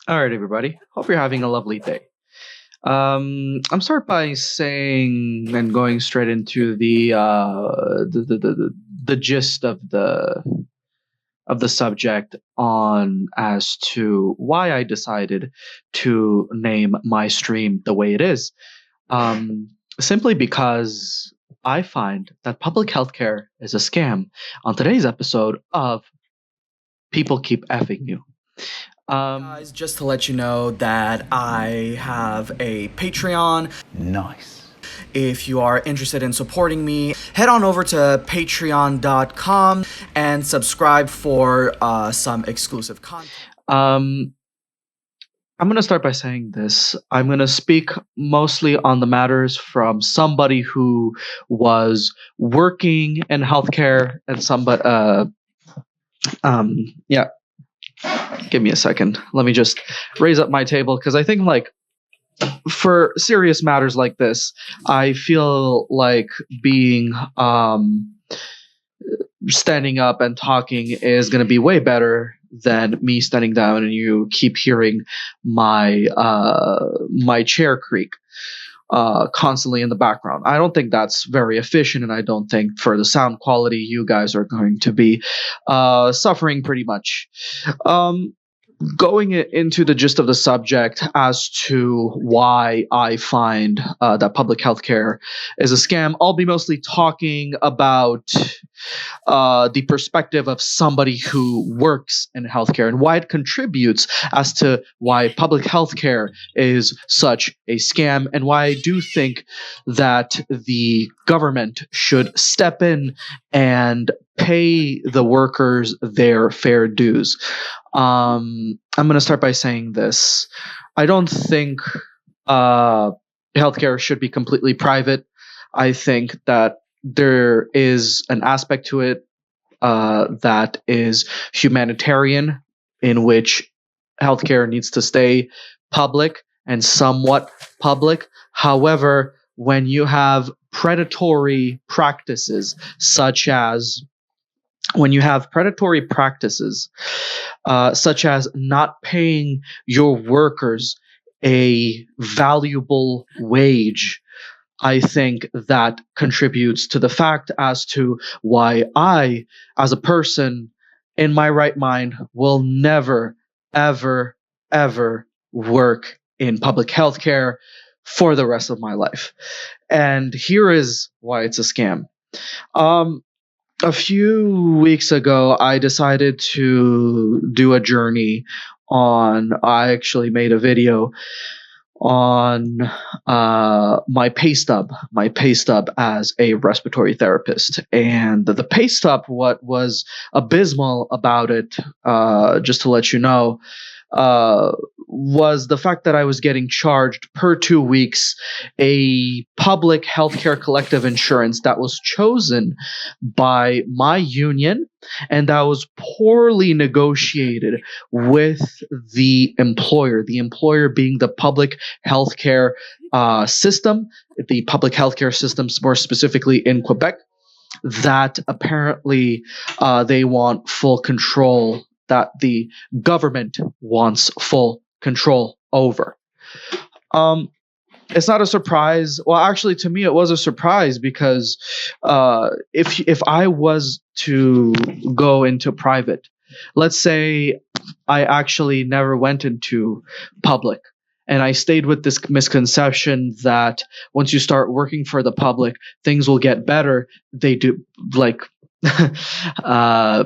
All right, everybody. Hope you're having a lovely day. I'm start by saying and going straight into the gist of the subject on as to why I decided to name my stream the way it is. Simply because I find that public healthcare is a scam. On today's episode of People Keep Effing You. Guys, just to let you know that I have a Patreon. Nice. If you are interested in supporting me, head on over to patreon.com and subscribe for some exclusive content. Um, I'm going to start by saying this. I'm going to speak mostly on the matters from somebody who was working in healthcare and somebody, yeah, give me a second. Let me just raise up my table because I think, like, for serious matters like this, I feel like being standing up and talking is going to be way better than me standing down and you keep hearing my chair creak constantly in the background. I don't think that's very efficient, and I don't think for the sound quality you guys are going to be suffering pretty much. Going into the gist of the subject as to why I find that public healthcare is a scam, I'll be mostly talking about the perspective of somebody who works in healthcare and why it contributes as to why public healthcare is such a scam and why I do think that the government should step in and pay the workers their fair dues. I'm going to start by saying this. I don't think healthcare should be completely private. I think that there is an aspect to it that is humanitarian, in which healthcare needs to stay public and somewhat public. However, when you have predatory practices, such as such as not paying your workers a valuable wage, I think that contributes to the fact as to why I, as a person in my right mind, will never, ever, ever work in public healthcare for the rest of my life. And here is why it's a scam. A few weeks ago, I decided to do a journey on. I actually made a video on my pay stub as a respiratory therapist, and the pay stub. What was abysmal about it, just to let you know, uh, was the fact that I was getting charged per 2 weeks a public healthcare collective insurance that was chosen by my union and that was poorly negotiated with the employer being the public healthcare system, the public healthcare systems more specifically in Quebec, that apparently they want full control, that the government wants full control over. Um, it's not a surprise. Well, actually, to me, it was a surprise because if I was to go into private, let's say I actually never went into public, and I stayed with this misconception that once you start working for the public, things will get better. They do, like,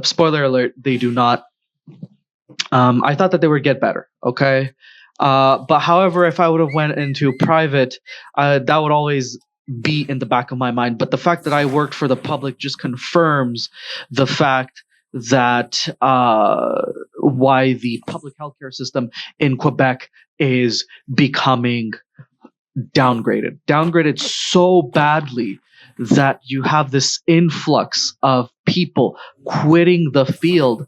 spoiler alert, they do not. I thought that they would get better. Okay. But however, if I would have went into private, that would always be in the back of my mind. But the fact that I worked for the public just confirms the fact that why the public healthcare system in Quebec is becoming downgraded so badly that you have this influx of people quitting the field.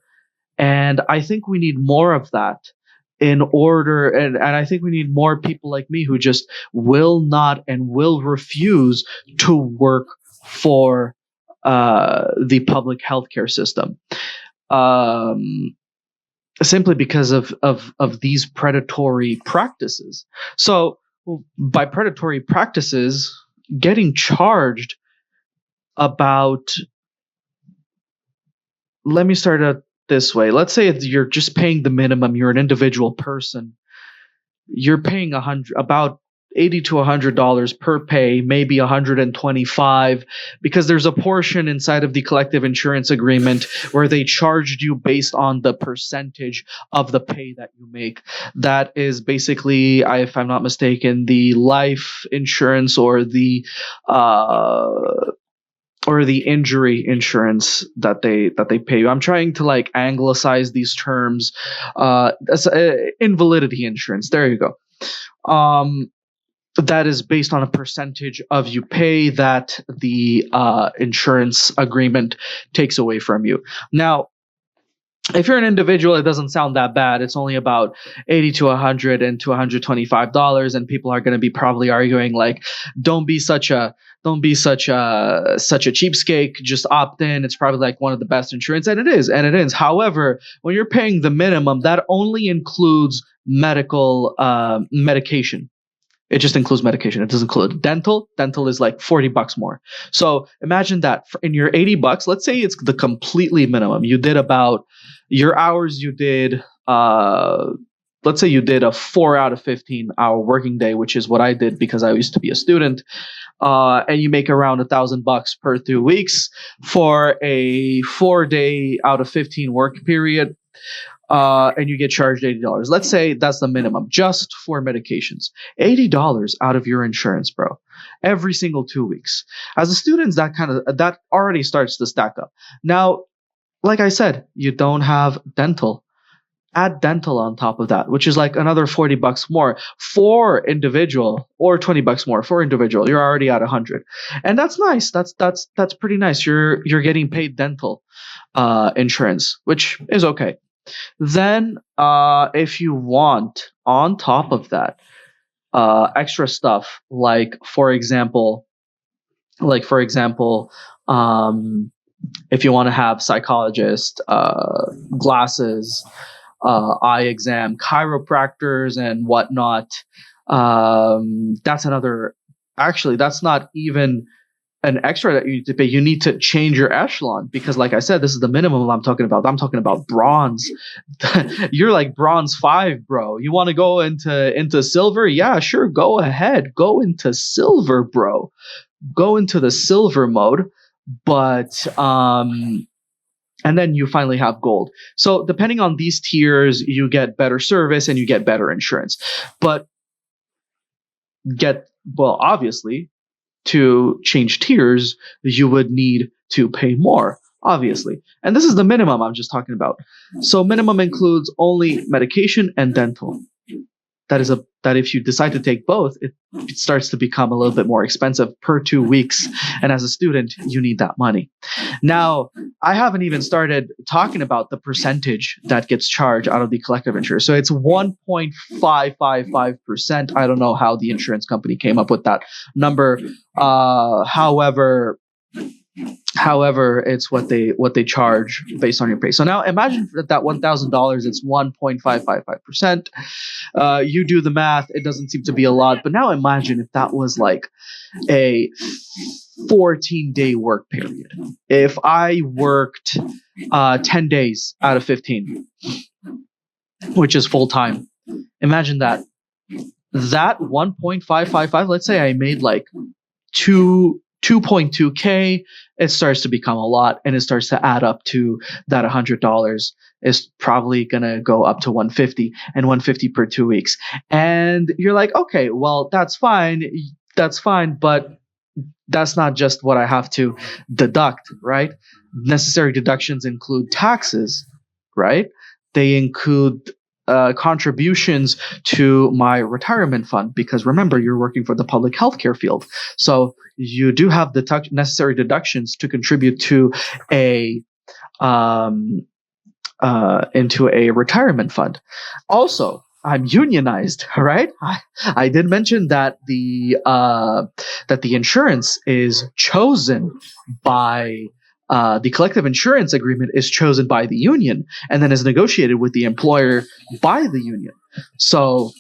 And I think we need more of that in order, and I think we need more people like me who just will not and will refuse to work for the public healthcare system. Um, simply because of these predatory practices. So by predatory practices, getting charged about, let me start it this way. Let's say you're just paying the minimum. You're an individual person. You're paying about $80 to $100 per pay, maybe 125, because there's a portion inside of the collective insurance agreement where they charged you based on the percentage of the pay that you make. That is basically, if I'm not mistaken, the life insurance or the injury insurance that they pay you. I'm trying to like anglicize these terms. Invalidity insurance. There you go. That is based on a percentage of you pay that the insurance agreement takes away from you. Now, if you're an individual, it doesn't sound that bad. It's only about 80 to 100 and to $125, and people are going to be probably arguing like, don't be such a cheapskate. Just opt in. It's probably like one of the best insurance, and it is. However, when you're paying the minimum, that only includes medication. It just includes medication. It doesn't include dental. Dental is like $40 more. So imagine that in your $80, let's say it's the completely minimum. You did about your hours. You did, let's say you did a 4 out of 15 hour working day, which is what I did because I used to be a student. And you make around $1,000 per 2 weeks for a 4-day out of 15 work period. And you get charged $80. Let's say that's the minimum just for medications. $80 out of your insurance, bro, every single 2 weeks. As a student, that already starts to stack up. Now, like I said, you don't have dental. Add dental on top of that, which is like another $40 more for individual, or $20 more for individual. You're already at 100, and that's nice. That's pretty nice. You're getting paid dental insurance, which is okay. Then, if you want, on top of that, extra stuff for example, if you want to have psychologist, glasses, eye exam, chiropractors, and whatnot, that's another. Actually, that's not even an extra that you need to pay. You need to change your echelon because, like I said, this is the minimum I'm talking about. I'm talking about bronze. You're like bronze 5, bro. You want to go into silver? Yeah, sure. Go ahead. Go into silver, bro. Go into the silver mode. But and then you finally have gold. So depending on these tiers, you get better service and you get better insurance. But obviously, to change tiers, you would need to pay more, obviously. And this is the minimum I'm just talking about. So minimum includes only medication and dental. That if you decide to take both, it starts to become a little bit more expensive per 2 weeks. And as a student, you need that money. Now, I haven't even started talking about the percentage that gets charged out of the collective insurance. So it's 1.555%. I don't know how the insurance company came up with that number. However, it's what they charge based on your pay. So now imagine that $1,000, it's 1.555%. You do the math; it doesn't seem to be a lot. But now imagine if that was like a 14-day work period. If I worked 10 days out of 15, which is full time, imagine that. That 1.555. Let's say I made like 2.2K, it starts to become a lot, and it starts to add up to that $100 is probably going to go up to 150 and 150 per 2 weeks. And you're like, okay, well, that's fine, but that's not just what I have to deduct, right? Necessary deductions include taxes, right? They include contributions to my retirement fund, because remember, you're working for the public healthcare field, so you do have the necessary deductions to contribute to into a retirement fund. Also, I'm unionized, right? I did mention that the insurance is chosen by The collective insurance agreement is chosen by the union and then is negotiated with the employer by the union. So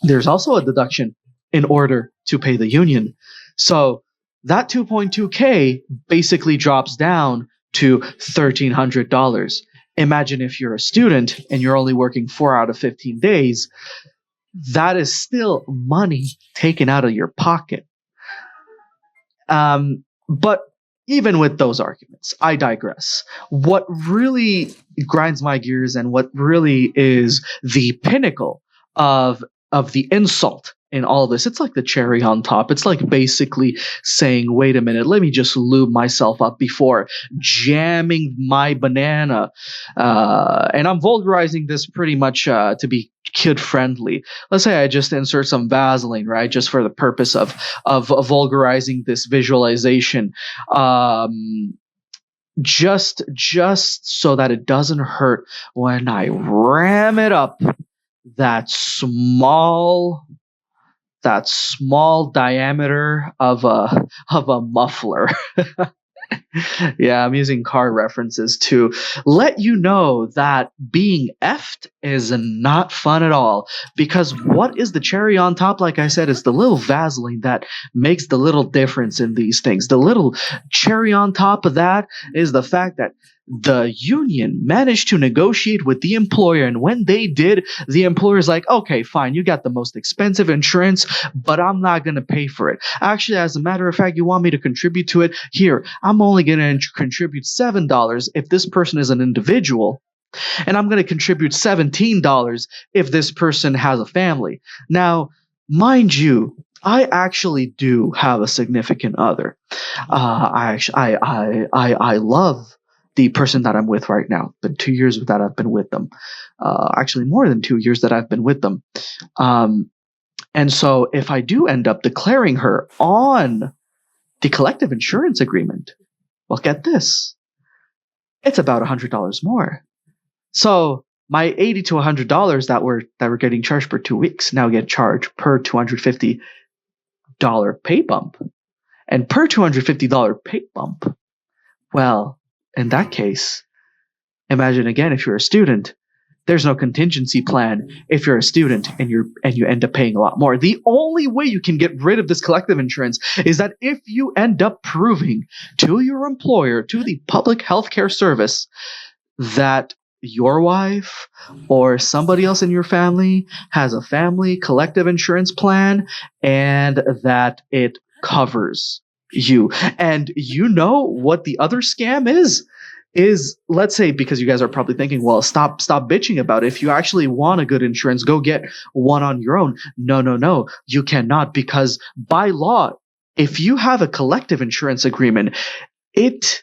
there's also a deduction in order to pay the union. So that 2.2K basically drops down to $1,300. Imagine if you're a student and you're only working 4 out of 15 days, that is still money taken out of your pocket. But even with those arguments, I digress. What really grinds my gears and what really is the pinnacle of the insult in all of this, it's like the cherry on top. It's like basically saying, wait a minute, let me just lube myself up before jamming my banana. And I'm vulgarizing this pretty much to be kid friendly. Let's say I just insert some Vaseline, right? Just for the purpose of vulgarizing this visualization. Just so that it doesn't hurt when I ram it up that small diameter of a muffler. Yeah, I'm using car references to let you know that being effed is not fun at all. Because what is the cherry on top? Like I said, it's the little Vaseline that makes the little difference in these things. The little cherry on top of that is the fact that the union managed to negotiate with the employer, and when they did, the employer's like, okay, fine, you got the most expensive insurance, but I'm not going to pay for it. Actually, as a matter of fact, you want me to contribute to it? Here, I'm only going to contribute $7 if this person is an individual, and I'm going to contribute $17 if this person has a family. Now, mind you, I actually do have a significant other. I love the person that I'm with right now. Been 2 years that I've been with them. Actually, more than 2 years that I've been with them. And so if I do end up declaring her on the collective insurance agreement, well, get this. It's about $100 more. So my $80 to $100 that we're getting charged per 2 weeks now get charged per $250 pay bump. And per $250 pay bump, well, in that case, imagine again if you're a student, there's no contingency plan if you're a student and you end up paying a lot more. The only way you can get rid of this collective insurance is that if you end up proving to your employer, to the public healthcare service, that your wife or somebody else in your family has a family collective insurance plan and that it covers you. And you know what the other scam is, let's say, because you guys are probably thinking, well, stop bitching about it. If you actually want a good insurance, go get one on your own. No, you cannot, because by law, if you have a collective insurance agreement, it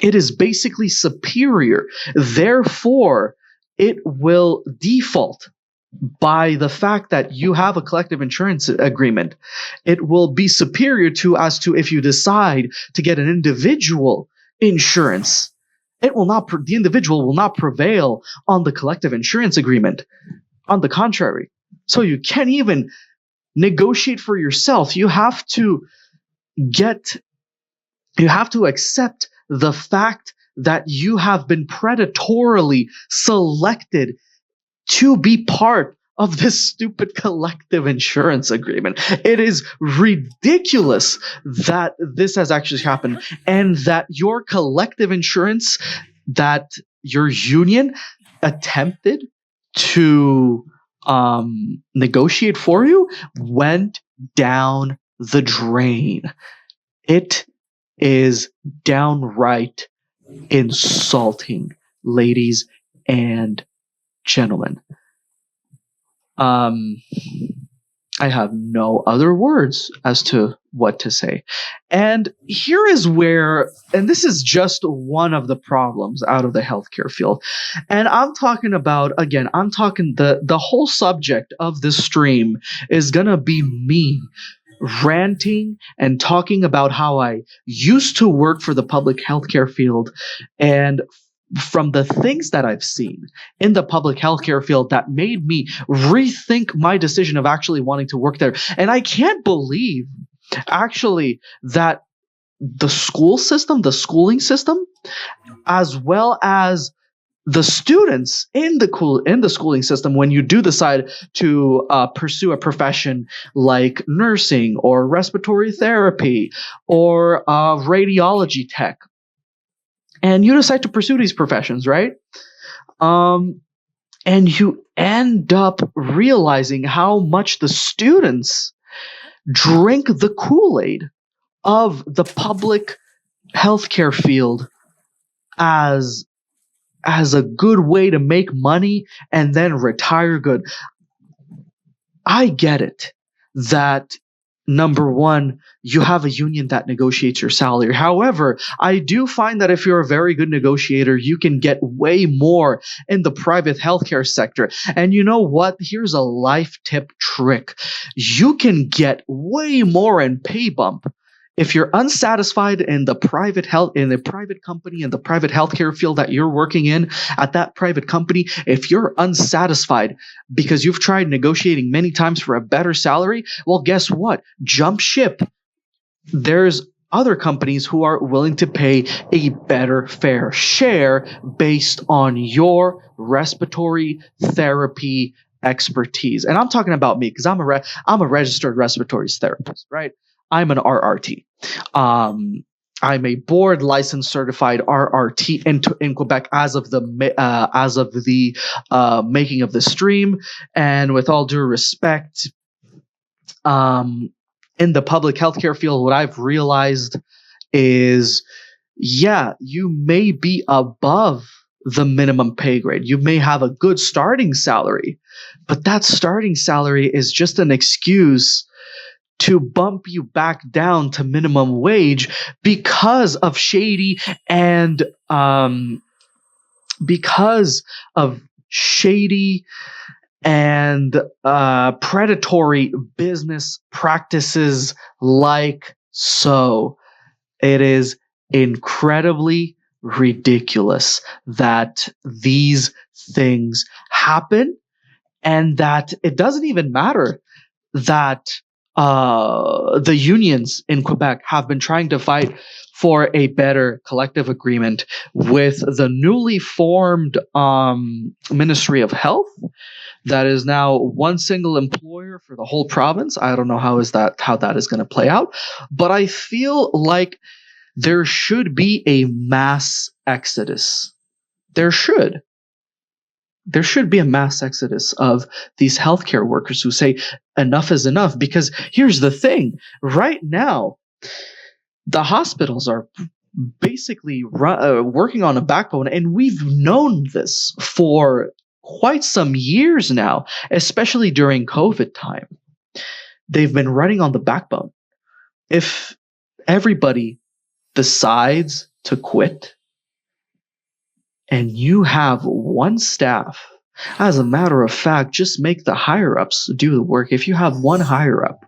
is basically superior. Therefore, it will default by the fact that you have a collective insurance agreement. It will be superior to if you decide to get an individual insurance. The individual will not prevail on the collective insurance agreement. On the contrary. So you can't even negotiate for yourself. You have to accept the fact that you have been predatorily selected to be part of this stupid collective insurance agreement. It is ridiculous that this has actually happened, and that your collective insurance that your union attempted to negotiate for you went down the drain. It is downright insulting, ladies and gentlemen. I have no other words as to what to say. And here is where, and this is just one of the problems out of the healthcare field. And I'm talking about, again, the whole subject of this stream is going to be me ranting and talking about how I used to work for the public healthcare field, and from the things that I've seen in the public healthcare field that made me rethink my decision of actually wanting to work there. And I can't believe actually that the school system, the schooling system, as well as the students in the schooling system when you do decide to pursue a profession like nursing or respiratory therapy or radiology tech, and you decide to pursue these professions, right? Um, and you end up realizing how much the students drink the Kool-Aid of the public healthcare field as a good way to make money and then retire good. I get it that number one, you have a union that negotiates your salary. However, I do find that if you're a very good negotiator, you can get way more in the private healthcare sector. And you know what? Here's a life tip trick. You can get way more in pay bump if you're unsatisfied in the private company, in the private healthcare field that you're working in at that private company. If you're unsatisfied because you've tried negotiating many times for a better salary, well, guess what? Jump ship. There's other companies who are willing to pay a better fair share based on your respiratory therapy expertise. And I'm talking about me because I'm a registered respiratory therapist, right? I'm an RRT. I'm a board licensed certified RRT in Quebec as of the making of the stream. And with all due respect, in the public healthcare field, what I've realized is, yeah, you may be above the minimum pay grade. You may have a good starting salary, but that starting salary is just an excuse to bump you back down to minimum wage because of shady and predatory business practices like so. It is incredibly ridiculous that these things happen and that it doesn't even matter that the unions in Quebec have been trying to fight for a better collective agreement with the newly formed Ministry of Health that is now one single employer for the whole province. I don't know how that is going to play out, but I feel like there should be a mass exodus. There should be a mass exodus of these healthcare workers who say enough is enough. Because here's the thing: right now, the hospitals are basically working on a backbone, and we've known this for quite some years now, especially during COVID time. They've been running on the backbone. If everybody decides to quit, and you have one staff, as a matter of fact, just make the higher-ups do the work. If you have one higher-up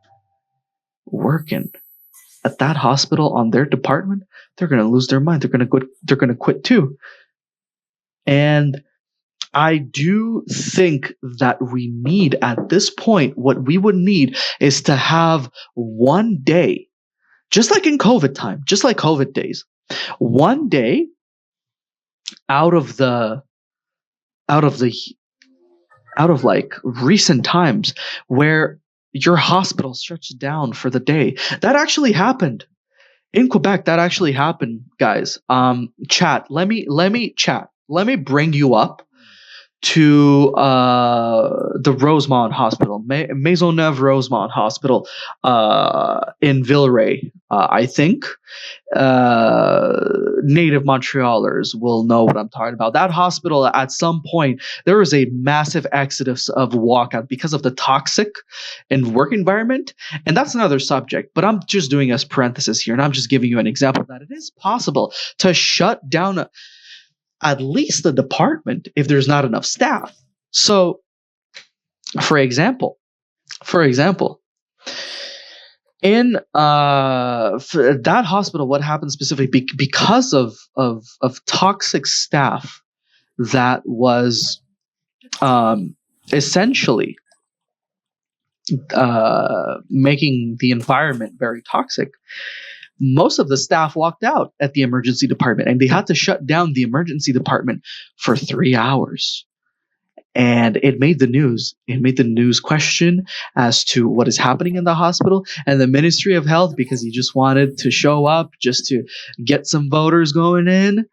working at that hospital on their department, they're going to lose their mind. They're going to quit too. And I do think that we need, at this point, what we would need is to have one day, just like in COVID time, just like COVID days, one day out of like recent times where your hospital shuts down for the day. That actually happened in Quebec. That actually happened, guys. Chat. Let me bring you up to the Rosemont Hospital, Maisonneuve Rosemont Hospital in Villeray. I think native Montrealers will know what I'm talking about. That hospital, at some point, there was a massive exodus of walkout because of the toxic and work environment. And that's another subject, but I'm just doing as parenthesis here, and I'm just giving you an example that it is possible to shut down at least the department if there's not enough staff. So, for example, in that hospital, what happened specifically because of toxic staff that was essentially making the environment very toxic. most of the staff walked out at the emergency department, and they had to shut down the emergency department for 3 hours. And it made the news. It made the news question as to what is happening in the hospital, and the Ministry of Health, because he just wanted to show up just to get some voters going in,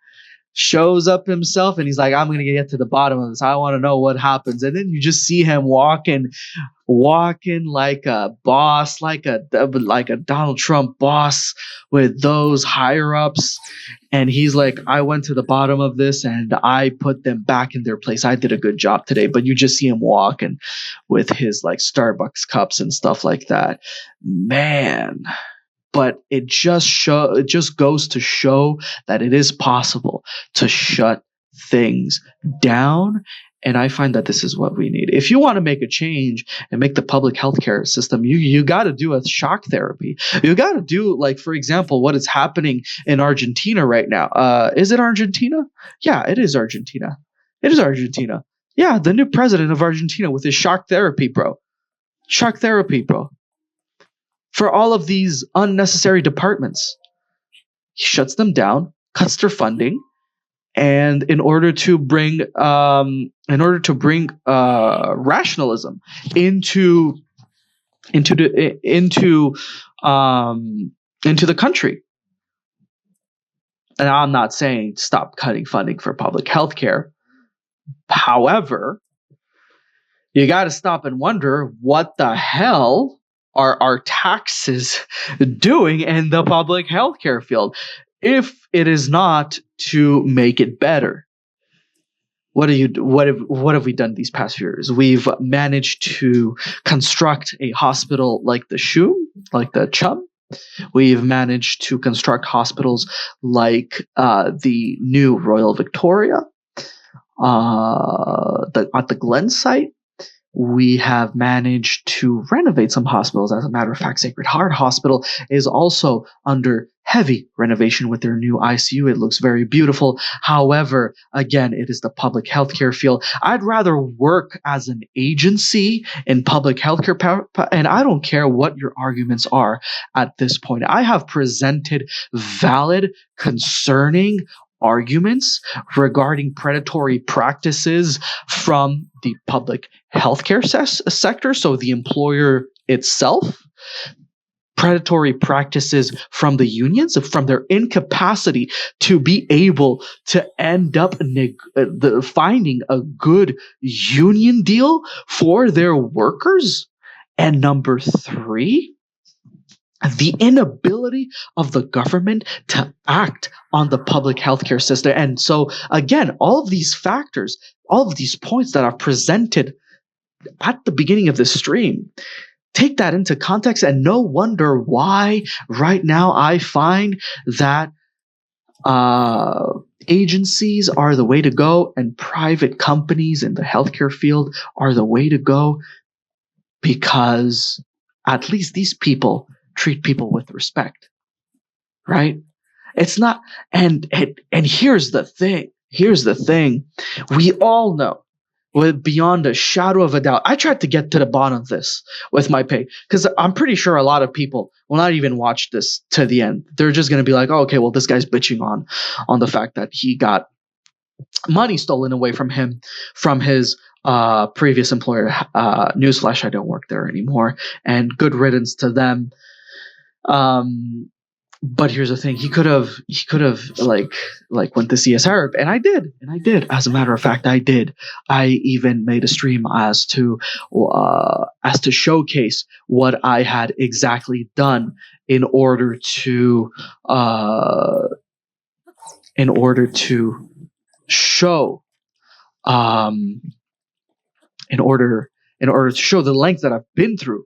shows up himself, and he's like, I'm going to get to the bottom of this. I want to know what happens. And then you just see him walking like a boss, like a Donald Trump boss with those higher ups. And he's like, I went to the bottom of this and I put them back in their place. I did a good job today. But you just see him walking with his like Starbucks cups and stuff like that. Man. But it just goes to show that it is possible to shut things down. And I find that this is what we need. If you want to make a change and make the public healthcare system, you got to do a shock therapy. You got to do, like, for example, what is happening in Argentina right now. Is it Argentina? Yeah, it is Argentina. It is Argentina. Yeah, the new president of Argentina with his shock therapy, bro. Shock therapy, bro. For all of these unnecessary departments, he shuts them down, cuts their funding, and in order to bring rationalism into the country. And I'm not saying stop cutting funding for public health care. However, you got to stop and wonder what the hell are our taxes doing in the public healthcare field if it is not to make it better? What have we done these past few years? We've managed to construct a hospital like the CHUM. We've managed to construct hospitals like the new Royal Victoria at the Glen site. We have managed to renovate some hospitals. As a matter of fact, Sacred Heart Hospital is also under heavy renovation with their new ICU. It looks very beautiful. However, again, it is the public healthcare field. I'd rather work as an agency in public healthcare, and I don't care what your arguments are at this point. I have presented valid, concerning arguments regarding predatory practices from the public healthcare sector, so the employer itself, predatory practices from the unions, from their incapacity to be able to end up finding a good union deal for their workers, and number three, the inability of the government to act on the public healthcare system. And so, again, all of these factors, all of these points that I've presented at the beginning of this stream, take that into context, and no wonder why right now I find that agencies are the way to go and private companies in the healthcare field are the way to go, because at least these people treat people with respect, right? It's not, and here's the thing. We all know, with beyond a shadow of a doubt, I tried to get to the bottom of this with my pay, because I'm pretty sure a lot of people will not even watch this to the end. They're just going to be like, oh, okay, well, this guy's bitching on the fact that he got money stolen away from him from his previous employer. Newsflash, I don't work there anymore, and good riddance to them. But here's the thing: he could have like went to CSR, and I did. As a matter of fact, I did. I even made a stream as to showcase what I had exactly done in order to show in order to show the length that I've been through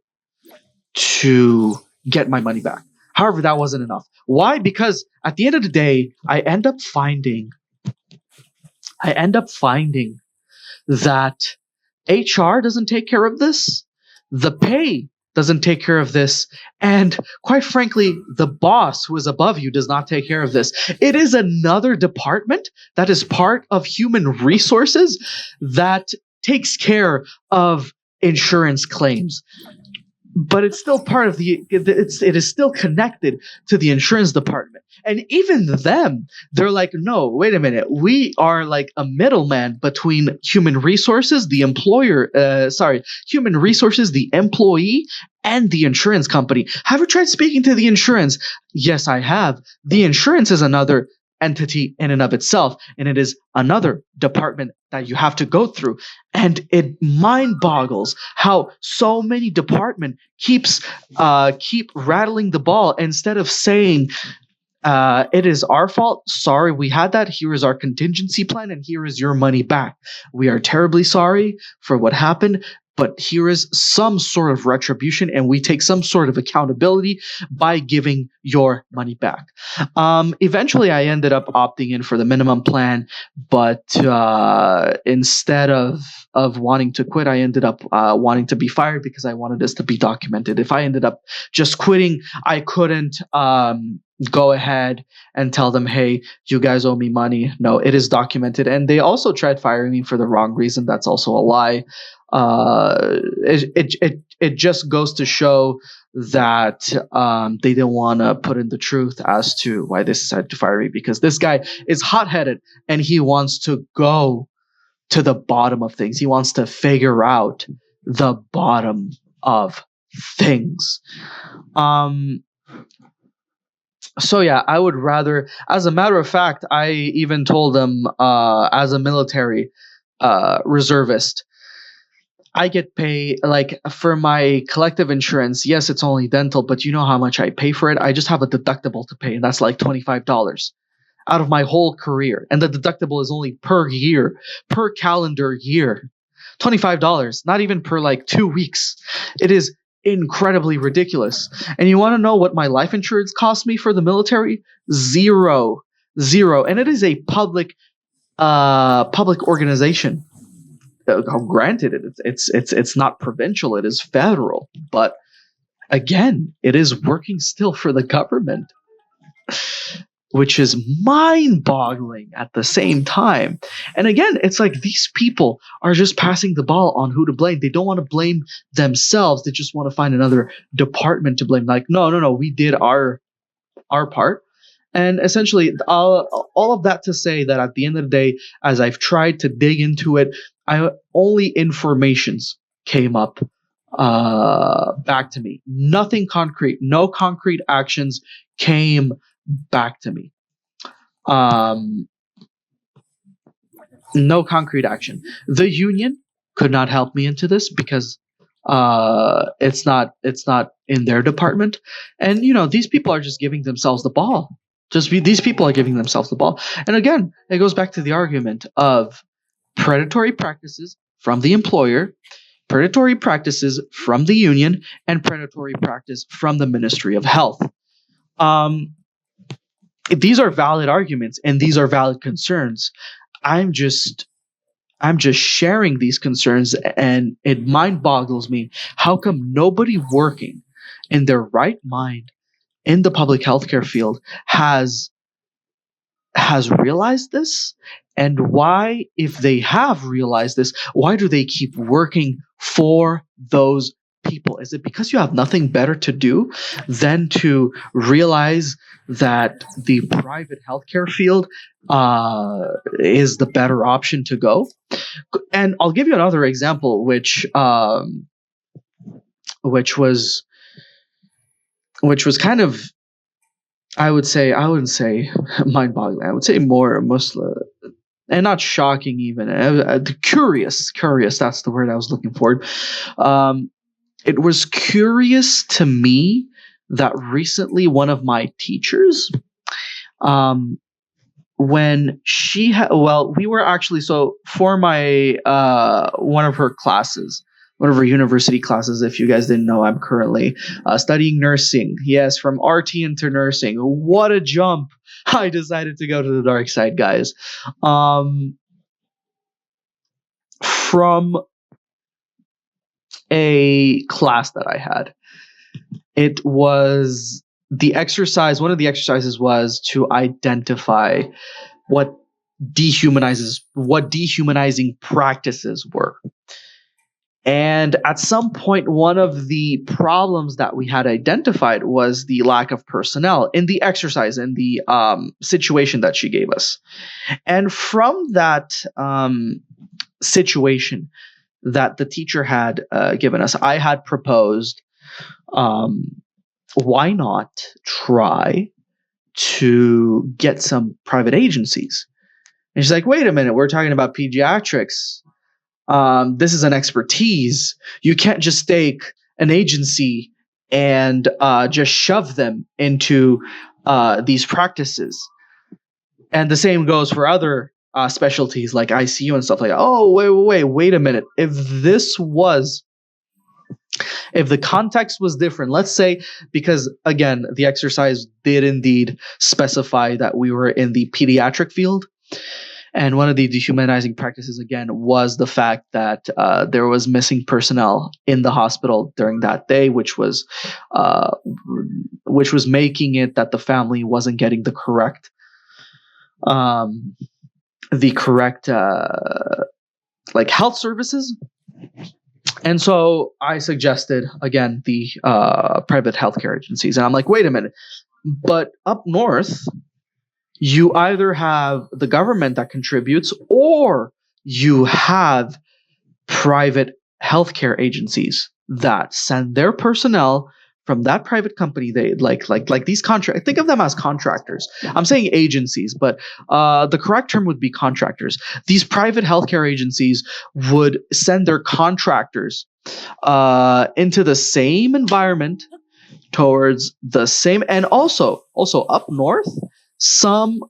to get my money back. However, that wasn't enough. Why? Because at the end of the day, I end up finding that HR doesn't take care of this, the pay doesn't take care of this, and quite frankly, the boss who is above you does not take care of this. It is another department that is part of human resources that takes care of insurance claims. but it's still part of it is still connected to the insurance department. And even them, they're like, no, wait a minute, we are like a middleman between human resources, the human resources, the employee, and the insurance company. Have you tried speaking to the insurance? Yes, I have. The insurance is another entity in and of itself, and it is another department that you have to go through. And it mind boggles how so many department keep rattling the ball instead of saying, it is our fault. Sorry, we had that. Here is our contingency plan, and here is your money back. We are terribly sorry for what happened, but here is some sort of retribution, and we take some sort of accountability by giving your money back. Eventually, I ended up opting in for the minimum plan, but instead of wanting to quit, I ended up wanting to be fired because I wanted this to be documented. If I ended up just quitting, I couldn't go ahead and tell them, hey, you guys owe me money. No, it is documented. And they also tried firing me for the wrong reason. That's also a lie. It just goes to show that they didn't want to put in the truth as to why they decided to fire me, because this guy is hot-headed and he wants to go to the bottom of things. He wants to figure out the bottom of things. So yeah, I would rather, as a matter of fact, I even told them, as a military reservist, I get paid, like, for my collective insurance. Yes, it's only dental, but you know how much I pay for it? I just have a deductible to pay, and that's like $25 out of my whole career. And the deductible is only per year, per calendar year. $25, not even per like 2 weeks. It is incredibly ridiculous. And you want to know what my life insurance cost me for the military? Zero. And it is a public organization. Granted, it's not provincial, it is federal, but again, it is working still for the government, which is mind-boggling at the same time. And again, it's like these people are just passing the ball on who to blame. They don't want to blame themselves. They just want to find another department to blame. Like, no, we did our part. And essentially, all of that to say that at the end of the day, as I've tried to dig into it, only informations came up back to me. Nothing concrete. No concrete actions came back to me. No concrete action. The union could not help me into this because it's not in their department. And these people are just giving themselves the ball. These people are giving themselves the ball. And again, it goes back to the argument of predatory practices from the employer, predatory practices from the union, and predatory practice from the Ministry of Health. These are valid arguments and these are valid concerns. I'm just sharing these concerns, and it mind boggles me how come nobody working in their right mind in the public healthcare field has realized this, and why, if they have realized this, why do they keep working for those people? Is it because you have nothing better to do than to realize that the private healthcare field is the better option to go? And I'll give you another example, which was kind of, I wouldn't say mind-boggling. I would say more and not shocking even. Curious. That's the word I was looking for. It was curious to me that recently one of my teachers, when she we were actually, so for my one of her classes, one of her university classes, if you guys didn't know, I'm currently studying nursing. Yes, from RT into nursing. What a jump. I decided to go to the dark side, guys. From a class that I had, it was one of the exercises was to identify what dehumanizing practices were. And at some point, one of the problems that we had identified was the lack of personnel in the exercise, in the situation that she gave us. And from that situation that the teacher had given us, I had proposed, why not try to get some private agencies? And she's like, wait a minute, we're talking about pediatrics. This is an expertise. You can't just take an agency and just shove them into these practices. And the same goes for other specialties like ICU and stuff like that. Oh, wait a minute. If the context was different, let's say, because again, the exercise did indeed specify that we were in the pediatric field. And one of the dehumanizing practices, again, was the fact that there was missing personnel in the hospital during that day, which was making it that the family wasn't getting the correct like health services. And so I suggested, again, the private healthcare agencies. And I'm like, wait a minute, but up north, you either have the government that contributes or you have private healthcare agencies that send their personnel from that private company. They like these contract. Think of them as contractors. I'm saying agencies, but the correct term would be contractors. These private healthcare agencies would send their contractors into the same environment, towards the same, and also up north, some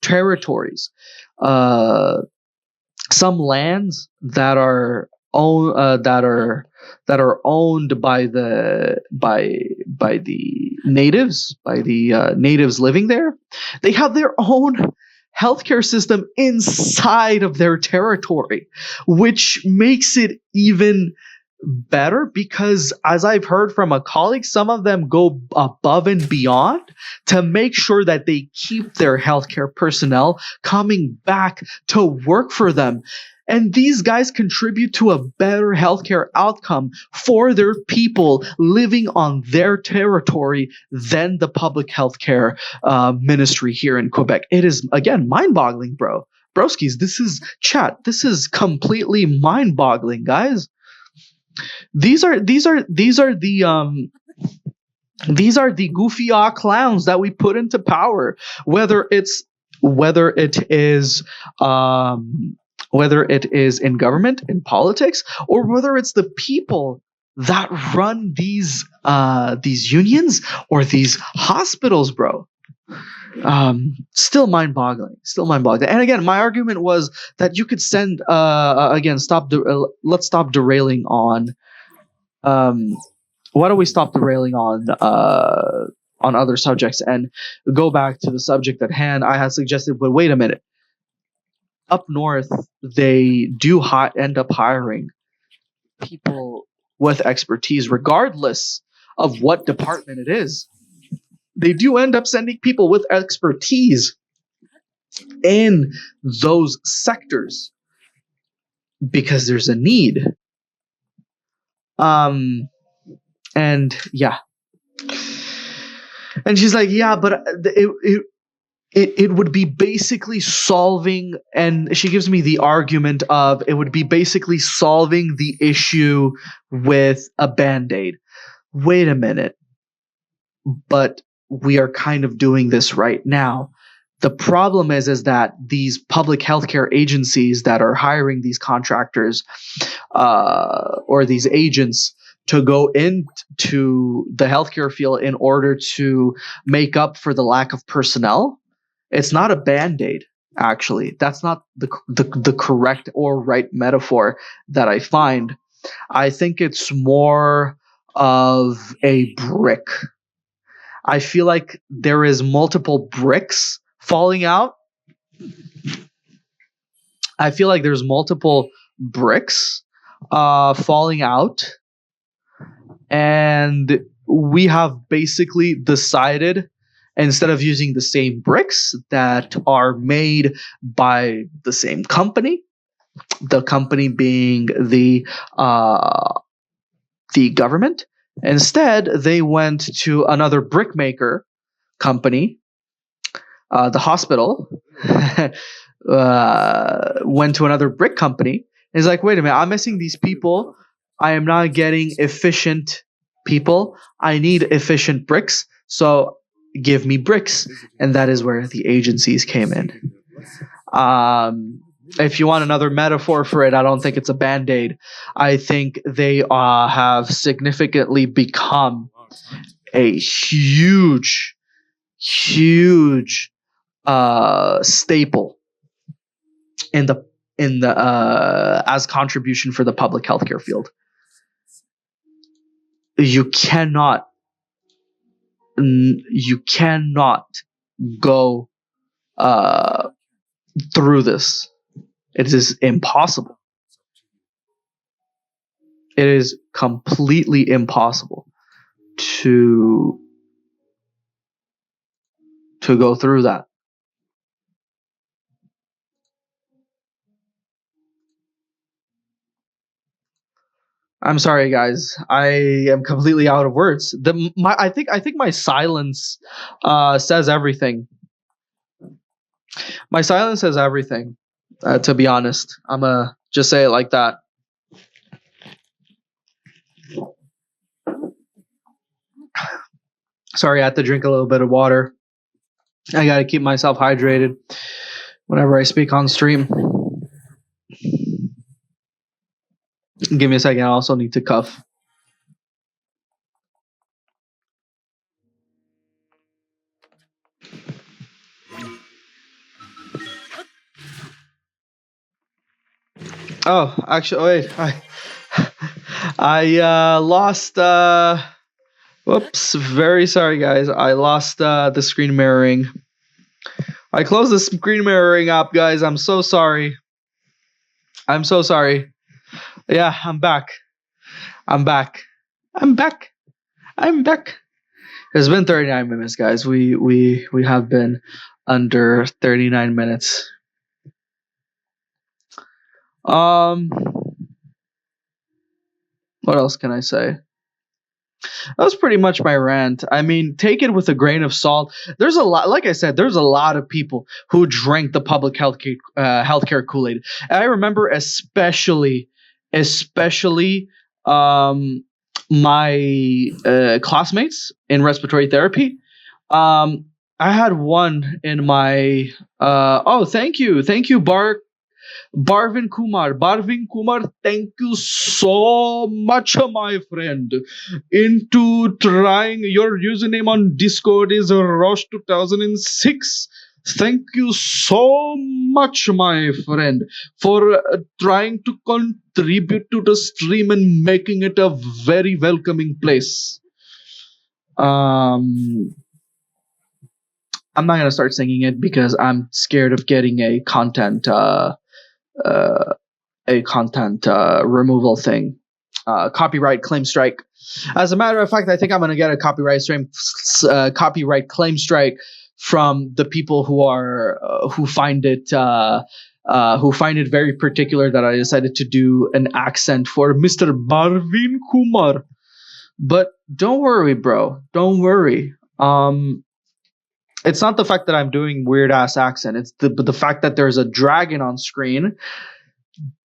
territories, some lands that are owned by the natives, natives living there. They have their own healthcare system inside of their territory, which makes it even better because, as I've heard from a colleague, some of them go above and beyond to make sure that they keep their healthcare personnel coming back to work for them. And these guys contribute to a better healthcare outcome for their people living on their territory than the public healthcare ministry here in Quebec. It is, again, mind-boggling, bro. Broskies, this is completely mind-boggling, guys. These are the goofy clowns that we put into power, whether it is in government, in politics, or whether it's the people that run these unions or these hospitals, bro. Still mind-boggling. And again, my argument was that you could send let's stop derailing on why don't we stop derailing on other subjects and go back to the subject at hand. I had suggested, but wait a minute, up north they do end up hiring people with expertise regardless of what department it is. They do end up sending people with expertise in those sectors because there's a need. And yeah. And she's like, yeah, but it would be basically solving, and she gives me the argument of it would be basically solving the issue with a Band-Aid. Wait a minute. But we are kind of doing this right now. The problem is that these public healthcare agencies that are hiring these contractors or these agents to go into the healthcare field in order to make up for the lack of personnel, it's not a Band-Aid, actually. That's not the correct or right metaphor that I find. I think it's more of a brick. I feel like there is multiple bricks falling out. I feel like there's multiple bricks falling out. And we have basically decided, instead of using the same bricks that are made by the same company, the company being uh, the government. Instead, they went to another brickmaker company, the hospital, went to another brick company. It's like, wait a minute, I'm missing these people. I am not getting efficient people. I need efficient bricks. So give me bricks. And that is where the agencies came in. If you want another metaphor for it, I don't think it's a band aid. I think they have significantly become a huge, huge staple in the as contribution for the public healthcare field. You cannot go through this. It is impossible. It is completely impossible to go through that. I'm sorry, guys. I am completely out of words. I think my silence says everything. My silence says everything. To be honest, I'm gonna just say it like that. Sorry, I have to drink a little bit of water. I gotta keep myself hydrated whenever I speak on stream. Give me a second. I also need to cough. Oh, actually, wait. I lost. Whoops. Very sorry, guys. I lost the screen mirroring. I closed the screen mirroring up, guys. I'm so sorry. I'm so sorry. Yeah, I'm back. I'm back. I'm back. I'm back. It's been 39 minutes, guys. We have been under 39 minutes. What else can I say? That was pretty much my rant. I mean, take it with a grain of salt. There's a lot, like I said, there's a lot of people who drank the public healthcare Kool-Aid. And I remember especially my classmates in respiratory therapy. I had one in my oh, thank you, Barvin Kumar, thank you so much, my friend. Into trying your username on Discord is Rosh 2006. Thank you so much, my friend, for trying to contribute to the stream and making it a very welcoming place. I'm not gonna start singing it because I'm scared of getting a content removal thing, copyright claim strike. As a matter of fact, I think I'm gonna get a copyright claim strike from the people who find it very particular that I decided to do an accent for Mr. Barvin Kumar. But don't worry, bro. Don't worry. It's not the fact that I'm doing weird ass accent. It's the fact that there's a dragon on screen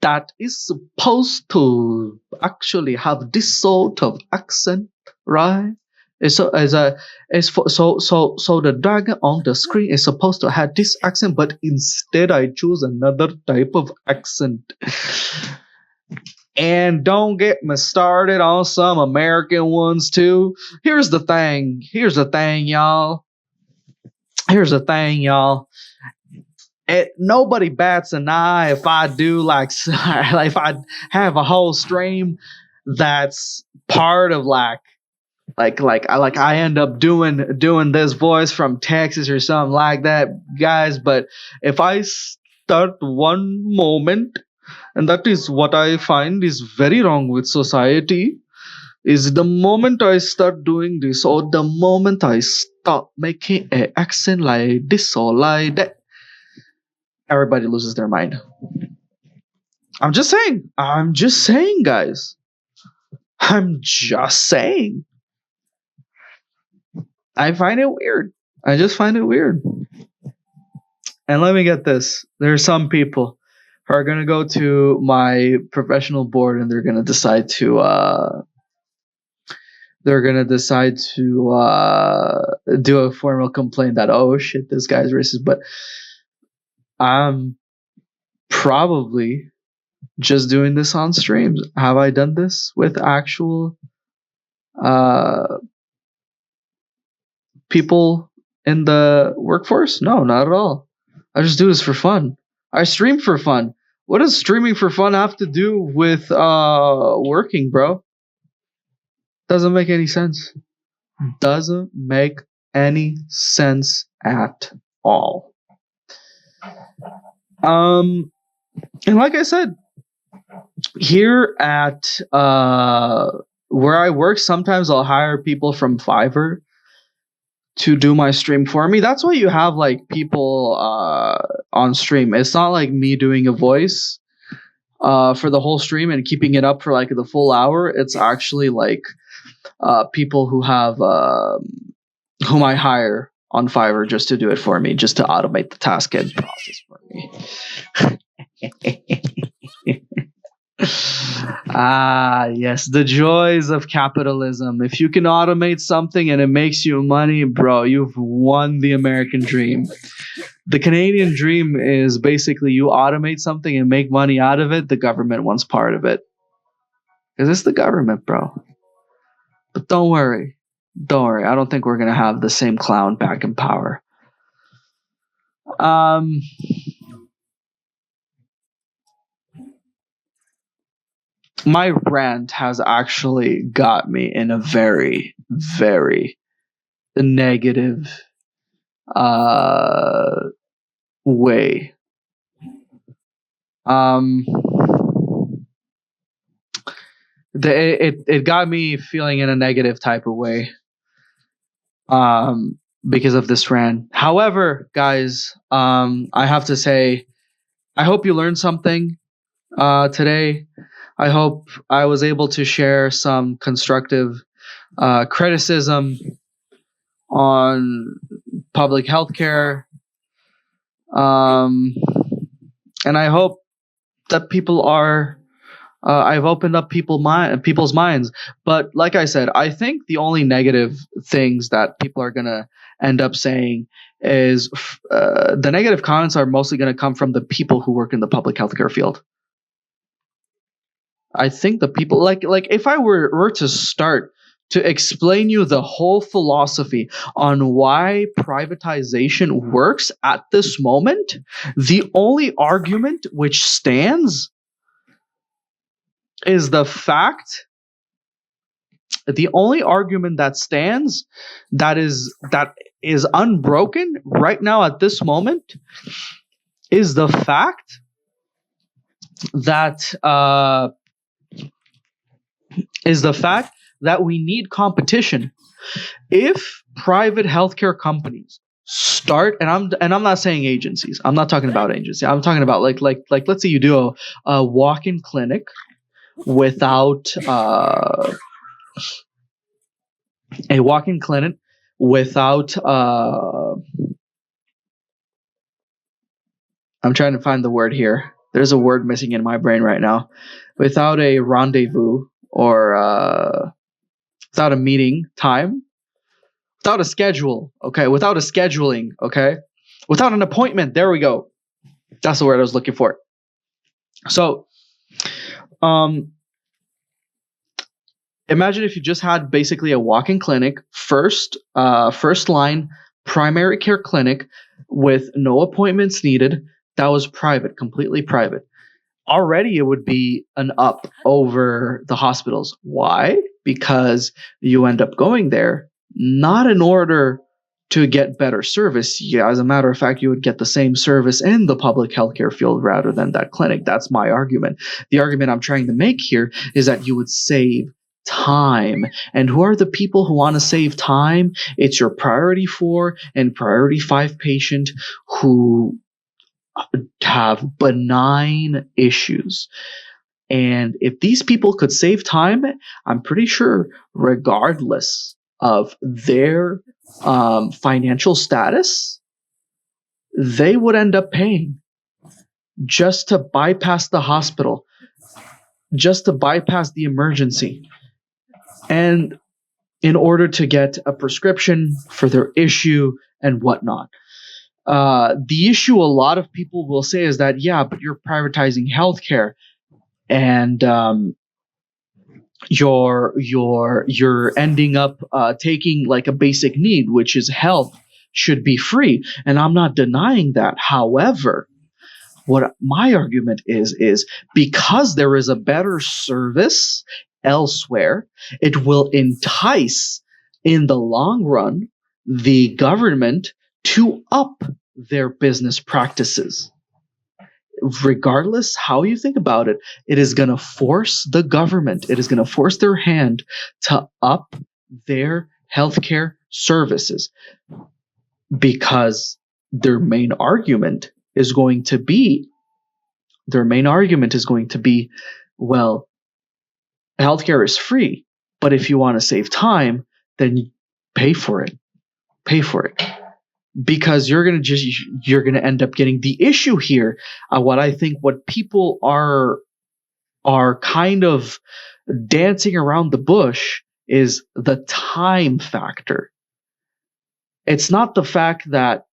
that is supposed to actually have this sort of accent, right? So the dragon on the screen is supposed to have this accent, but instead I choose another type of accent. And don't get me started on some American ones too. Here's the thing, y'all. Nobody bats an eye if I do if I have a whole stream that's part of I end up doing this voice from Texas or something like that, guys. But if I start one moment, and that is what I find is very wrong with society, is the moment I start doing this, or the moment I start making an accent like this or like that, everybody loses their mind. I'm just saying. I'm just saying, guys. I'm just saying. I find it weird. I just find it weird. And let me get this. There are some people who are going to go to my professional board and they're going to decide to do a formal complaint that, oh shit, this guy's racist. But I'm probably just doing this on streams. Have I done this with actual people in the workforce? No, not at all. I just do this for fun. I stream for fun. What does streaming for fun have to do with working, bro? Doesn't make any sense. Doesn't make any sense at all. And like I said, here at where I work, sometimes I'll hire people from Fiverr to do my stream for me. That's why you have like people on stream. It's not like me doing a voice for the whole stream and keeping it up for like the full hour. It's actually like people who have whom I hire on Fiverr just to do it for me, just to automate the task and process for me. Yes, the joys of capitalism. If you can automate something and it makes you money, bro, you've won the American dream. The Canadian dream is basically you automate something and make money out of it. The government wants part of it. Because it's the government, bro. But don't worry. Don't worry. I don't think we're going to have the same clown back in power. My rant has actually got me in a very, very negative way. It got me feeling in a negative type of way because of this rant. However, guys, I have to say, I hope you learned something today. I hope I was able to share some constructive criticism on public healthcare. And I hope that people are I've opened up people's minds. But like I said, I think the only negative things that people are going to end up saying is the negative comments are mostly going to come from the people who work in the public healthcare field. I think the people like if I were to start to explain you the whole philosophy on why privatization works at this moment, the only argument which stands is the only argument that stands that is unbroken right now at this moment is the fact that we need competition. If private healthcare companies start, and I'm not saying agencies. I'm not talking about agencies. I'm talking about like let's say you do a walk-in clinic without I'm trying to find the word here. There's a word missing in my brain right now. Without a rendezvous or without a meeting time, without a schedule, okay? Without a scheduling, okay? Without an appointment, there we go. That's the word I was looking for. So, imagine if you just had basically a walk-in clinic, first line primary care clinic with no appointments needed. That was private, completely private. Already it would be an up over the hospitals. Why? Because you end up going there not in order to get better service. Yeah, as a matter of fact, you would get the same service in the public healthcare field rather than that clinic. That's my argument. The argument I'm trying to make here is that you would save time. And who are the people who want to save time? It's your priority 4 and priority 5 patient who have benign issues. And if these people could save time, I'm pretty sure, regardless of their financial status, they would end up paying just to bypass the hospital, just to bypass the emergency, and in order to get a prescription for their issue and whatnot. The issue a lot of people will say is that, yeah, but you're privatizing healthcare, and you're ending up taking like a basic need, which is health, should be free. And I'm not denying that. However, what my argument is because there is a better service elsewhere, it will entice, in the long run, the government to up their business practices. Regardless how you think about it, it is going to force the government, it is going to force their hand to up their healthcare services, because their main argument is going to be, well, healthcare is free, but if you want to save time, then pay for it. Because you're going to end up getting the issue here. What people are kind of dancing around the bush is the time factor. It's not the fact that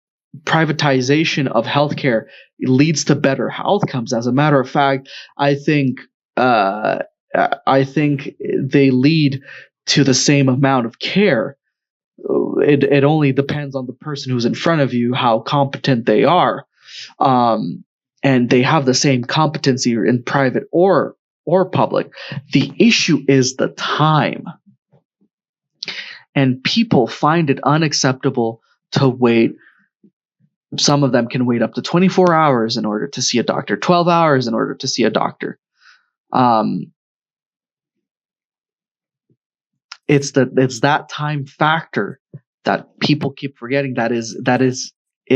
privatization of healthcare leads to better outcomes. As a matter of fact, I think they lead to the same amount of care. It only depends on the person who's in front of you, how competent they are, and they have the same competency in private or public. The issue is the time, and people find it unacceptable to wait. Some of them can wait up to 24 hours in order to see a doctor, 12 hours in order to see a doctor. It's that time factor that people keep forgetting. It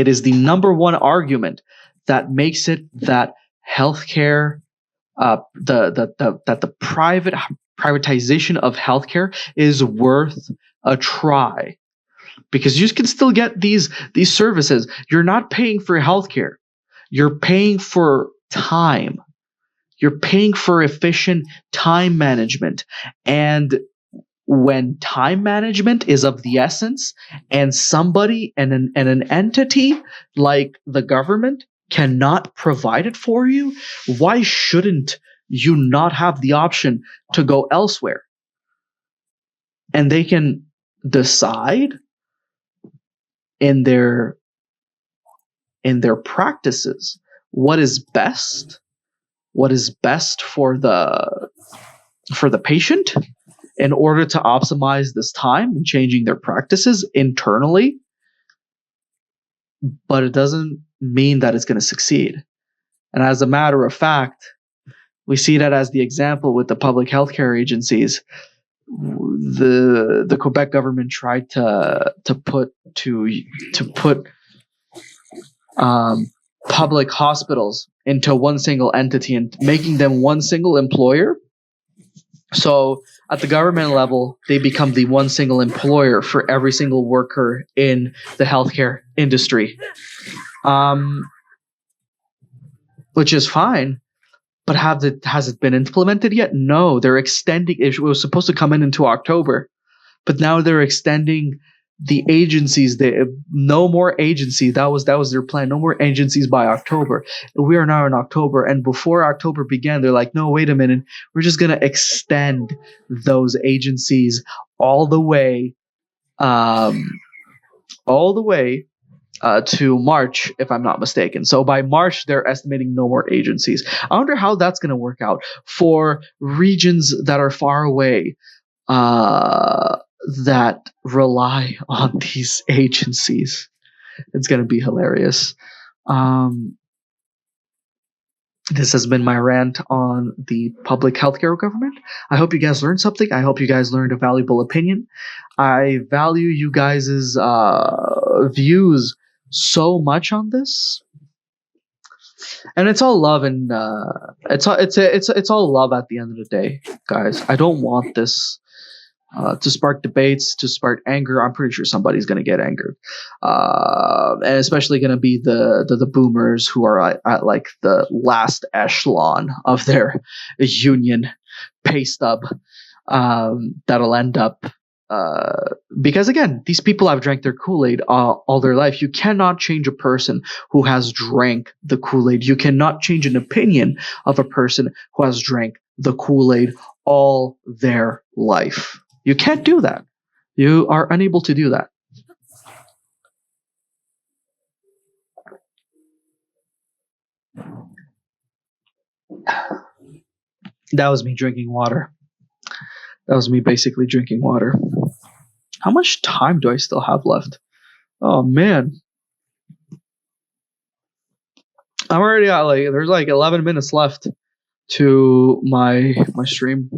is the number one argument that makes it that healthcare, the privatization of healthcare is worth a try, because you can still get these services. You're not paying for healthcare. You're paying for time. You're paying for efficient time management. And when time management is of the essence, and somebody and an entity like the government cannot provide it for you, why shouldn't you not have the option to go elsewhere? And they can decide in their practices what is best for the patient, in order to optimize this time and changing their practices internally. But it doesn't mean that it's going to succeed. And as a matter of fact, we see that as the example with the public healthcare agencies. The Quebec government tried to put public hospitals into one single entity and making them one single employer. So at the government level, they become the one single employer for every single worker in the healthcare industry, which is fine. But has it been implemented yet? No, they're extending. It was supposed to come into October, but now they're extending the agencies. No more agencies. That was their plan. No more agencies by October. We are now in October, and before October began, they're like, no, wait a minute. We're just gonna extend those agencies all the way to March, if I'm not mistaken. So by March, they're estimating no more agencies. I wonder how that's going to work out for regions that are far away, that rely on these agencies. It's going to be hilarious. This has been my rant on the public healthcare government. I hope you guys learned something. I hope you guys learned a valuable opinion. I value you guys' views so much on this. And it's all love, and it's all love at the end of the day, guys. I don't want this to spark debates, to spark anger. I'm pretty sure somebody's going to get angered, and especially going to be the boomers who are at like the last echelon of their union pay stub. That'll end up because again, these people have drank their Kool-Aid all their life. You cannot change a person who has drank the Kool-Aid. You cannot change an opinion of a person who has drank the Kool-Aid all their life. You can't do that. You are unable to do that. That was me drinking water. That was me basically drinking water. How much time do I still have left? Oh man. I'm already at like there's like 11 minutes left to my stream.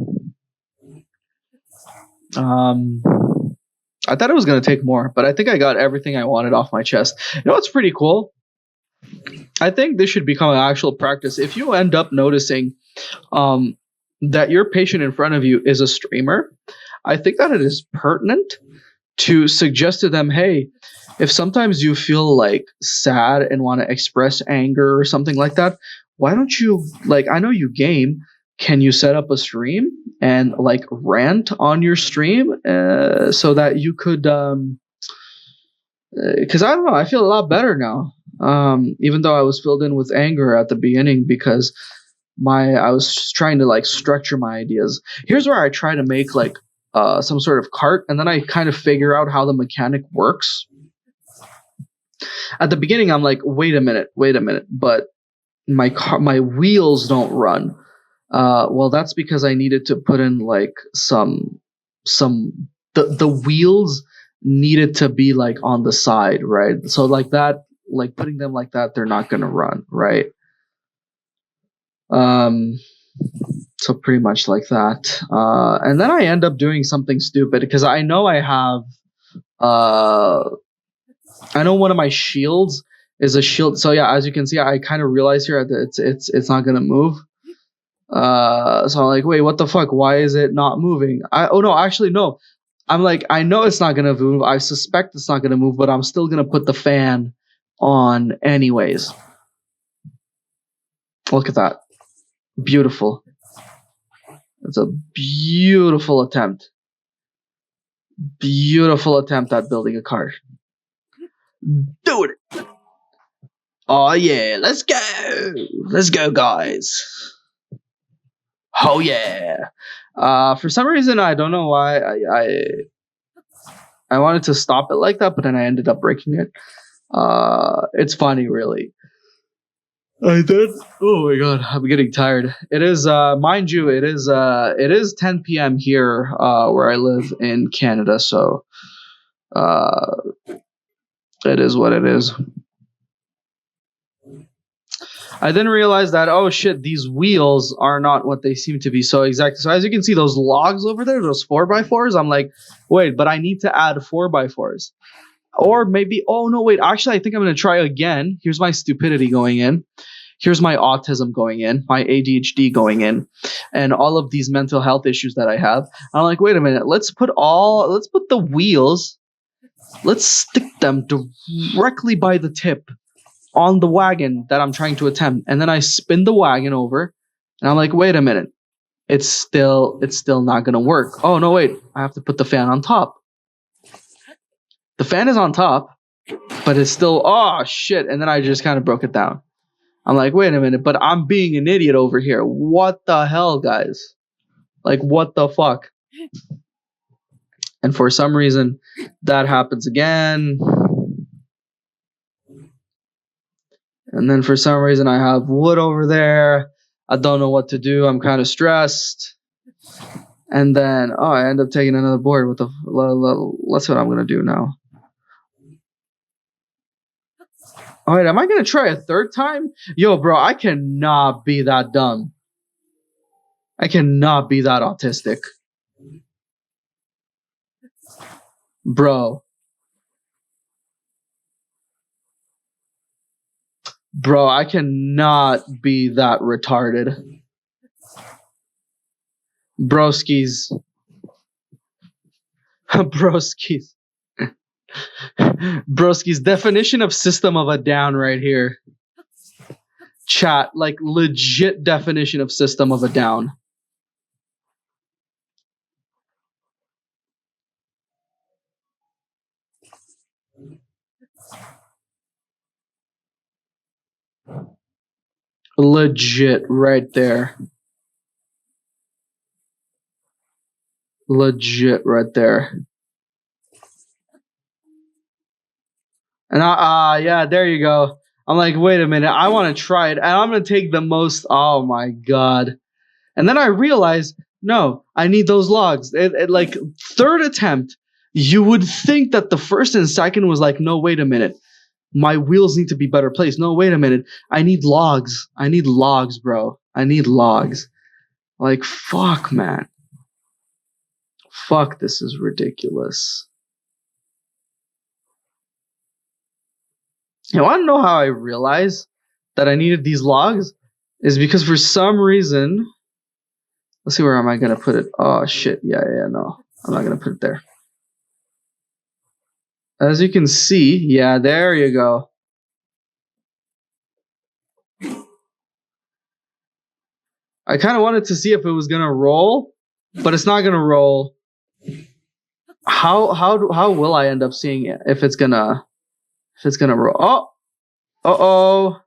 I thought it was gonna take more, but I think I got everything I wanted off my chest. You know what's pretty cool? I think this should become an actual practice. If you end up noticing that your patient in front of you is a streamer, I think that it is pertinent to suggest to them, hey, if sometimes you feel like sad and want to express anger or something like that, why don't you, like, I know you game, can you set up a stream and like rant on your stream so that you could because I don't know, I feel a lot better now, even though I was filled in with anger at the beginning because I was trying to like structure my ideas. Here's where I try to make like some sort of cart, and then I kind of figure out how the mechanic works. At the beginning, I'm like, wait a minute, but my wheels don't run. Well, that's because I needed to put in like the wheels needed to be like on the side, right? So like that, like putting them like that, they're not gonna run, right? So pretty much like that. And then I end up doing something stupid because I know I have I know one of my shields is a shield. So yeah, as you can see, I kind of realize here that it's not gonna move. So I'm like, wait, what the fuck? Why is it not moving? Oh no, actually no. I'm like, I know it's not gonna move. I suspect it's not gonna move, but I'm still gonna put the fan on anyways. Look at that. Beautiful. It's a beautiful attempt. Beautiful attempt at building a car. Do it. Oh yeah, let's go. Let's go, guys. Oh yeah. For some reason I don't know why I wanted to stop it like that, but then I ended up breaking it. It's funny, really. I did. Oh my god, I'm getting tired. It is, mind you, it is 10 p.m. here, where I live in Canada. So, it is what it is. I then realized that, oh shit, these wheels are not what they seem to be. So exactly. So as you can see, those logs over there, those 4x4s, I'm like, wait, but I need to add 4x4s. Or maybe, oh no, wait, actually, I think I'm going to try again. Here's my stupidity going in. Here's my autism going in, my ADHD going in, and all of these mental health issues that I have. I'm like, wait a minute, let's put the wheels, let's stick them directly by the tip on the wagon that I'm trying to attempt. And then I spin the wagon over, and I'm like, wait a minute, it's still not going to work. Oh no, wait, I have to put the fan on top. The fan is on top, but it's still, oh shit. And then I just kind of broke it down. I'm like, wait a minute, but I'm being an idiot over here. What the hell, guys? Like, what the fuck? And for some reason, that happens again. And then for some reason, I have wood over there. I don't know what to do. I'm kind of stressed. And then, oh, I end up taking another board. That's what I'm going to do now. All right, am I going to try a third time? Yo, bro, I cannot be that dumb. I cannot be that autistic. Bro. Bro, I cannot be that retarded. Broskies. Broskies. Broski's definition of System of a Down right here. Chat, like legit definition of System of a Down. Legit right there. Legit right there. And yeah, there you go. I'm like, wait a minute, I want to try it, and I'm gonna take the most. Oh my god! And then I realized, no, I need those logs. Like third attempt, you would think that the first and second was like, no, wait a minute, my wheels need to be better placed. No, wait a minute, I need logs. I need logs, bro. I need logs. Like, fuck, man. Fuck, this is ridiculous. You want to know how I realized that I needed these logs? Is because for some reason, let's see, where am I going to put it? Oh, shit. Yeah, no. I'm not going to put it there. As you can see, yeah, there you go. I kind of wanted to see if it was going to roll, but it's not going to roll. How will I end up seeing it if it's going to roll? Oh. Uh-oh.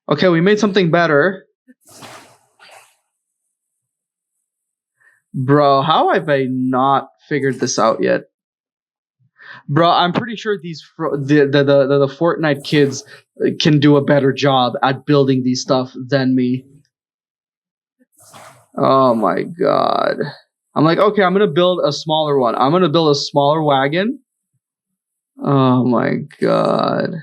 Okay, we made something better. Bro, how have I not figured this out yet? Bro, I'm pretty sure the Fortnite kids can do a better job at building these stuff than me. Oh my god. I'm like, okay, I'm gonna build a smaller one. I'm gonna build a smaller wagon. Oh my god.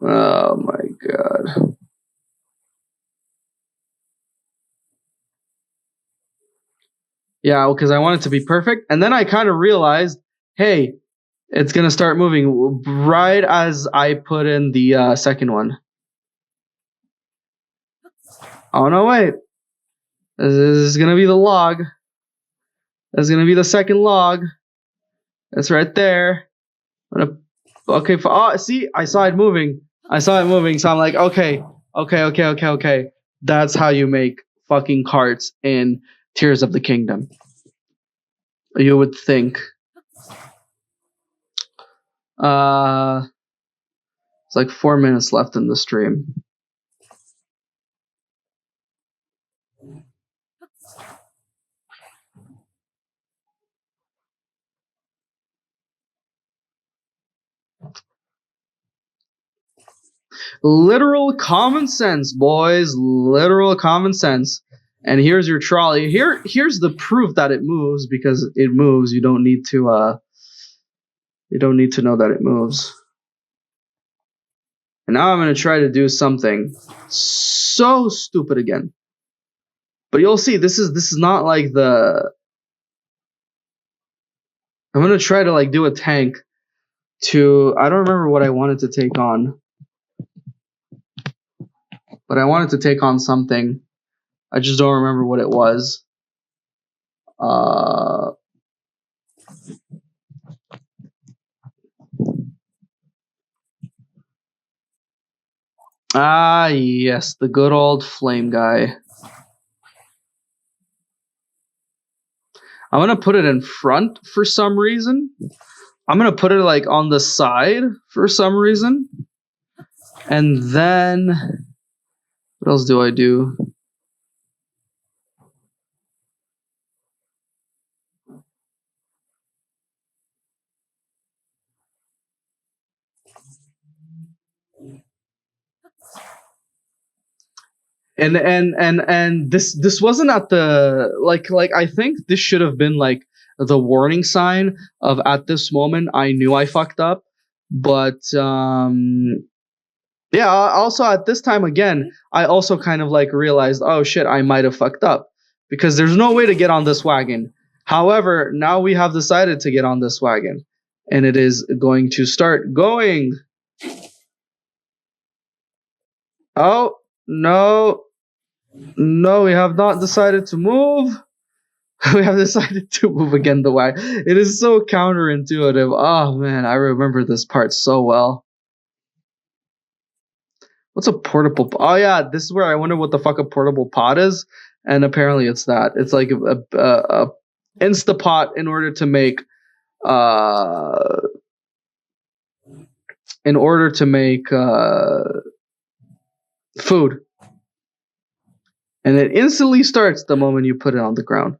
Oh my god. Yeah, because I want it to be perfect. And then I kind of realized, hey, it's going to start moving right as I put in the second one. Oh, no, wait. This is going to be the log. This is going to be the second log. It's right there. Okay. Oh, see, I saw it moving. So I'm like, okay. That's how you make fucking carts in Tears of the Kingdom. You would think. It's like 4 minutes left in the stream. Literal common sense, boys. Literal common sense. And here's your trolley. Here's the proof that it moves, because it moves. You don't need to know that it moves. And now I'm gonna try to do something so stupid again. But you'll see, this is not like the. I'm gonna try to like do a tank to. I don't remember what I wanted to take on. But I wanted to take on something. I just don't remember what it was. Yes, the good old flame guy. I'm gonna put it in front for some reason. I'm gonna put it like on the side for some reason. And then what else do I do? And this wasn't at the like I think this should have been like the warning sign of, at this moment I knew I fucked up. But yeah, also at this time again, I also kind of like realized, oh shit, I might have fucked up, because there's no way to get on this wagon. However, now we have decided to get on this wagon, and it is going to start going. Oh, no. No, we have not decided to move. We have decided to move again the wagon. It is so counterintuitive. Oh, man, I remember this part so well. What's a portable? Oh yeah, this is where I wonder what the fuck a portable pot is, and apparently it's that. It's like a Instapot uh in order to make food, and it instantly starts the moment you put it on the ground.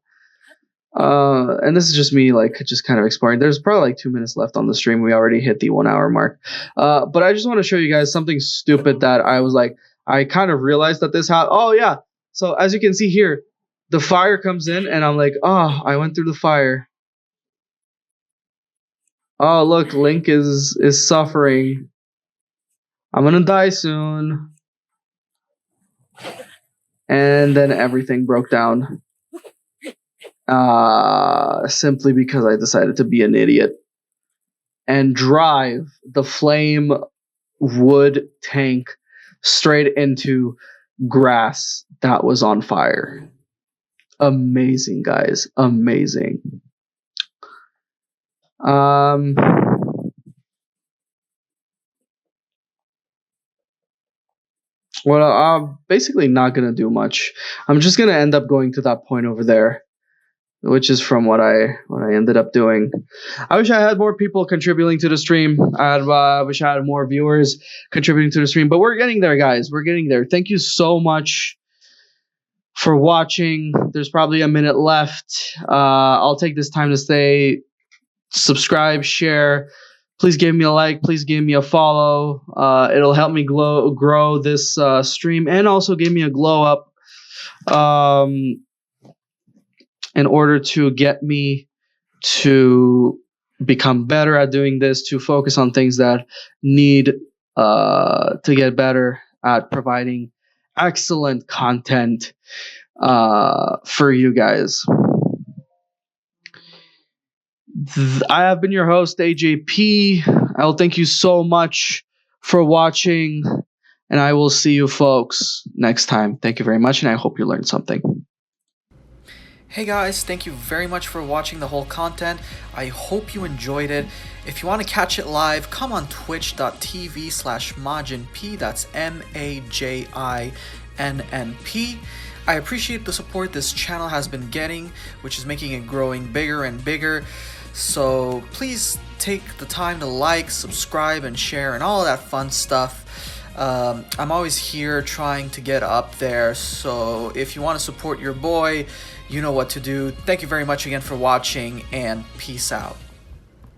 And this is just me, like, just kind of exploring. There's probably like 2 minutes left on the stream. We already hit the 1 hour mark. But I just want to show you guys something stupid that I was like, I kind of realized that this happened. Oh yeah. So as you can see here, the fire comes in, and I'm like, oh, I went through the fire. Oh look, Link is suffering. I'm gonna die soon. And then everything broke down. Simply because I decided to be an idiot and drive the flame wood tank straight into grass that was on fire. Amazing, guys. Amazing. Well, I'm basically not gonna do much. I'm just gonna end up going to that point over there, which is from what I ended up doing. I wish I had more people contributing to the stream. I wish I had more viewers contributing to the stream, but we're getting there, guys. We're getting there. Thank you so much for watching. There's probably a minute left. I'll take this time to say, subscribe, share. Please give me a like. Please give me a follow. It'll help me grow this stream, and also give me a glow up. In order to get me to become better at doing this, to focus on things that need to get better at providing excellent content for you guys. I have been your host, AJP. I'll thank you so much for watching, and I will see you folks next time. Thank you very much, and I hope you learned something. Hey guys, thank you very much for watching the whole content. I hope you enjoyed it. If you want to catch it live, come on twitch.tv/MajinP. That's MAJINNP. I appreciate the support this channel has been getting, which is making it growing bigger and bigger. So please take the time to like, subscribe, and share, and all of that fun stuff. I'm always here trying to get up there, so if you want to support your boy, you know what to do. Thank you very much again for watching, and peace out.